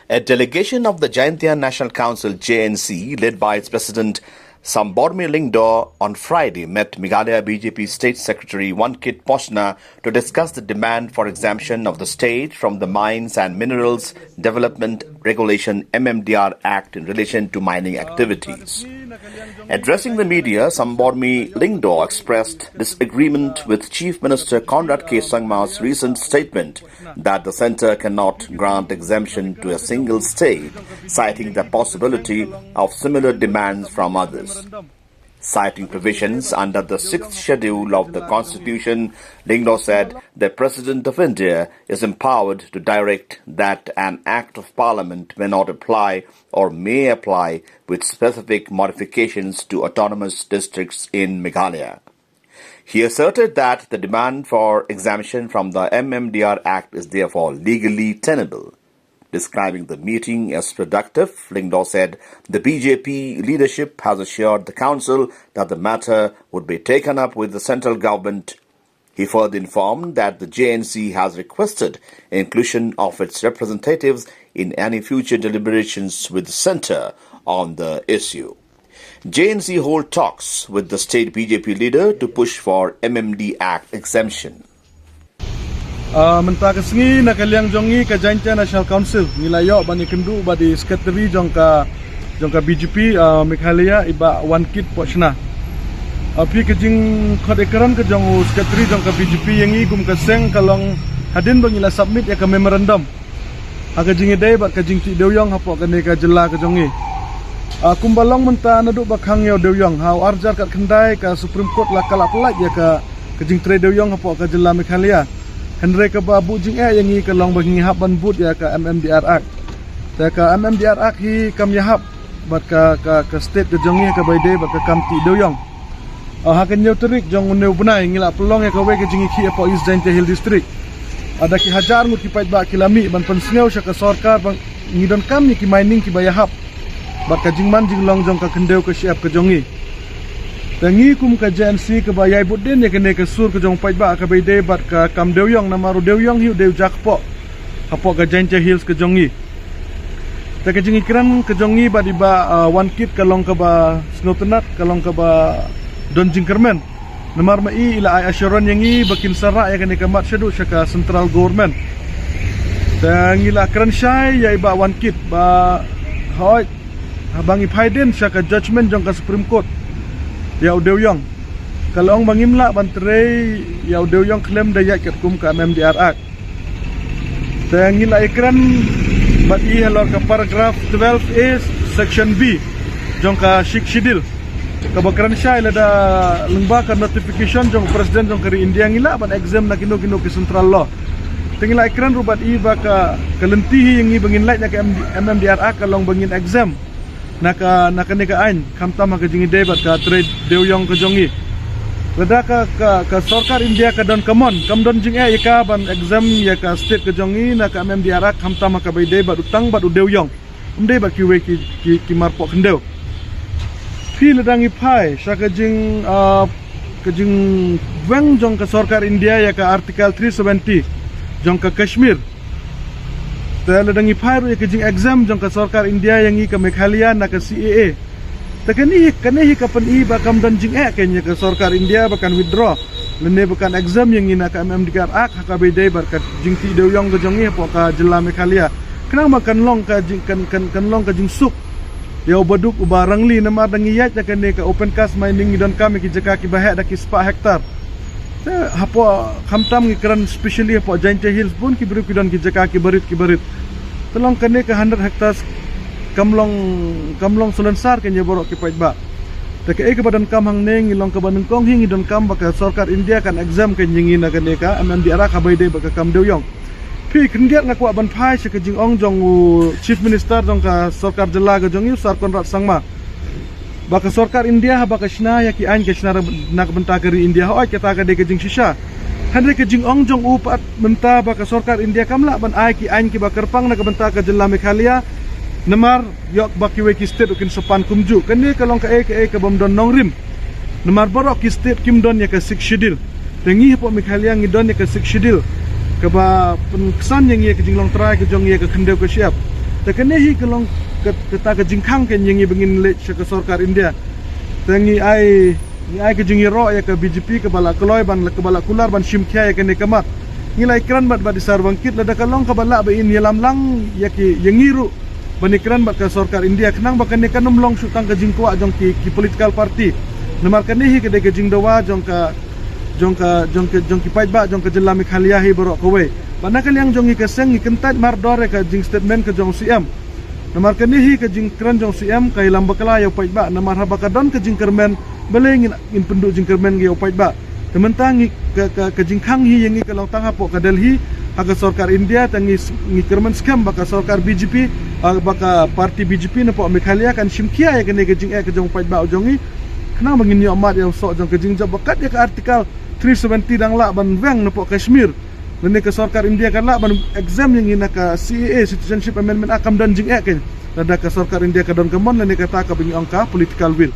A delegation of the Jaintia National Council JNC, led by its president Mmdr on Friday, met Meghalaya BJP State Secretary Wankit Poshna to discuss the demand for exemption of the state from the Mines and Minerals Development Regulation Mmdr Act in relation to mining activities. Addressing the media, Mmdr expressed disagreement with Chief Minister Conrad K. Sangma's recent statement that the centre cannot grant exemption to a single state, citing the possibility of similar demands from others. Citing provisions under the 6th schedule of the Constitution, Lingdo said the President of India is empowered to direct that an Act of Parliament may not apply or may apply with specific modifications to autonomous districts in Meghalaya. He asserted that the demand for exemption from the Mmdr Act is therefore legally tenable. Describing the meeting as productive, Lingdo said the BJP leadership has assured the council that the matter would be taken up with the central government. He further informed that the JNC has requested inclusion of its representatives in any future deliberations with the centre on the issue. JNC hold talks with the state BJP leader to push for MMD Act exemption. Mentah kesengi nak kaliang jongi ke Jaintia National Council nilayo bani kendu badi sekretari jongka BJP Meghalaya iba Wankit Poshna. Api kejing kod ekaran ke jongu sekretari jongka BJP yangi gum keseng kalong hadin bangila submit ya ke memorandum. Aga jingi day bat kejing ti deuyong hapo kene ka jela ke jongi. Kumbalong mentah naduk bakhang yo deuyong hau arjar kat kendai ka Supreme Court lakal apalak ya ka kejing tre deuyong hapo ka jela Meghalaya. Henry ke babu jing yang i ke long bagi hab ban but ya ke Mmdr Act. Ta ke Mmdr Act hi kam ya hab bat ke state ke jongi ke baide bat ke kamti doyong. Ha ke nyau terik jong uneu benai ngila pelong ya ke we ke jingi ki apa East Jaintia Hill District. Ada ki hajar ngut ki pait ba kilami ban pensneu sya ke sarkar bang ngidon kam ni ki mining ki baya hab. Bat ke jingman jing long jong ke kendeu ke siap ke jongi. Tangi kum ka JNC ke bayai budin ya kene ke sur ke jong pait ba ka baide bat ka kam deuyong namaru deuyong hiu deu jakpo hapo ka Jaintia Hills ke jongi. Ta ke jingi kran ke jongi ba di ba Wankit kalong ka ba snowtenat kalong ka ba don jingkermen namar mai ila ai assuran yangi bakin sara ya kene ka mat syadu syaka central government. Tangi la kran syai ya ba Wankit ba hoi abangi phaiden syaka judgment jong ka Supreme Court. Yau deuyong kalau orang bangimla bantre yau deuyong klaim daya ket kum ka Mmdr Act. Tangila ikran bat i halor ka paragraph 12A section B jong ka schedule ka bakran syai lada lengba ka notification jong presiden jong kari India ngila ban exam na kino ki central law. Tangila ikran rubat i ba ka kalentihi yang i bangin lai nya ka Mmdr Act kalong bangin exam. Naka nika ain kamta maka jingi debat ka trade deuyong ke jongi. Lada ka sarkar India ka don kamon kam don jing ka ban exam ya ka state ke jongi naka Mmdr kamta maka bai debat utang bat deuyong. Debat ki we ki marpo kendeu. Fi ladangi pai sya ka jing weng jong ka sarkar India ya ka artikel 370 jong ka Kashmir. Ladangi pairu ya kejing exam jong ka sarkar India yang i ke Meghalaya na ka CAA. Takani hi kapan i bakam dan jing kenya ka sarkar India bakan withdraw. Lene bakan exam yang i na ka Mmdr Act ka bede barkat jing ti deuyong ke jongi po ka jela Meghalaya. Kenang makan long ka jing kan long ka jing suk. Ya baduk ubarang li namar dangi yat ya kene ka open cast mining dan kami ki jaka ki bahak dak ki 4 hektar. Hapo khamtam ngi kran specially hapo Jaintia Hills pun ki beri kidon ki jaka ki barit tolong kene ke 100 hektar kamlong sulensar ke nyeborok ki pait ba ta ke badan kam hang ne ngilong ke badan kong hingi don kam baka sarkar India kan exam ke nyingi na kene ka Mmdr ka baide baka kam deuyong pi kendiat ngaku ban phai se ke jing ong jong chief minister jong ka sarkar jela ke jong yu sar Conrad Sangma baka sarkar India baka shna ya ki ain ke shna nak benta keri India ho kita ka de ke jing shisha Henry ke jing ong jong upat benta baka sarkar India kamla ban ai ki ain ki bakarpang nak benta ka jela Meghalaya namar yok baki we ki state ukin sopan kumju kene kalong ka ke bom don nongrim namar borok ki state kim don ya ka 6 schedule tengi hapo Meghalaya ngi don ya ka 6 schedule ke ba penkesan yang ia ke jinglong try ke jong ia ke kendeu ke siap Tekenehi kelong kata ke jingkang ken yengi bengin le ke sarkar India. Tengi ai ke jingi ro ya ke BJP ke bala keloi ban ke bala kular ban shimkhya ya ke ne kamak. Ngilai kran bat di sarwangkit lada kalong ke bala be in yelam lang ya ki yengiru banikran bat ke sarkar India kenang bakan ne kanum long sutang ke jingkwa jong ki political party. Namar kenehi ke de ke jingdawa jong ki paitba jong ke jela Meghalaya hi borok kowe. Banakal yang jongi ke seng ikentat mardor ke jing statement ke jong CM. Namar kenehi ke jing kran jong CM ke hilang bakala ya paitba namar habakadon ke jing kermen beleng in penduk jing kermen ge paitba. Tementangi ke jingkang hi yang ke long tangha po ke Delhi aga sarkar India tangi ngi kermen scam baka sarkar BJP baka parti BJP na po Meghalaya kan shimkia ya kene ke jing ke jong paitba ujongi kena mengini amat yang sok jong ke jing job bakat ya ke artikel 370 dang la ban weng na po Kashmir lene ke sarkar India kan la ban exam yang ina ka CAA Citizenship Amendment akam dan jing ke lada ke sarkar India ka don kemon lene kata ka bingi angka political will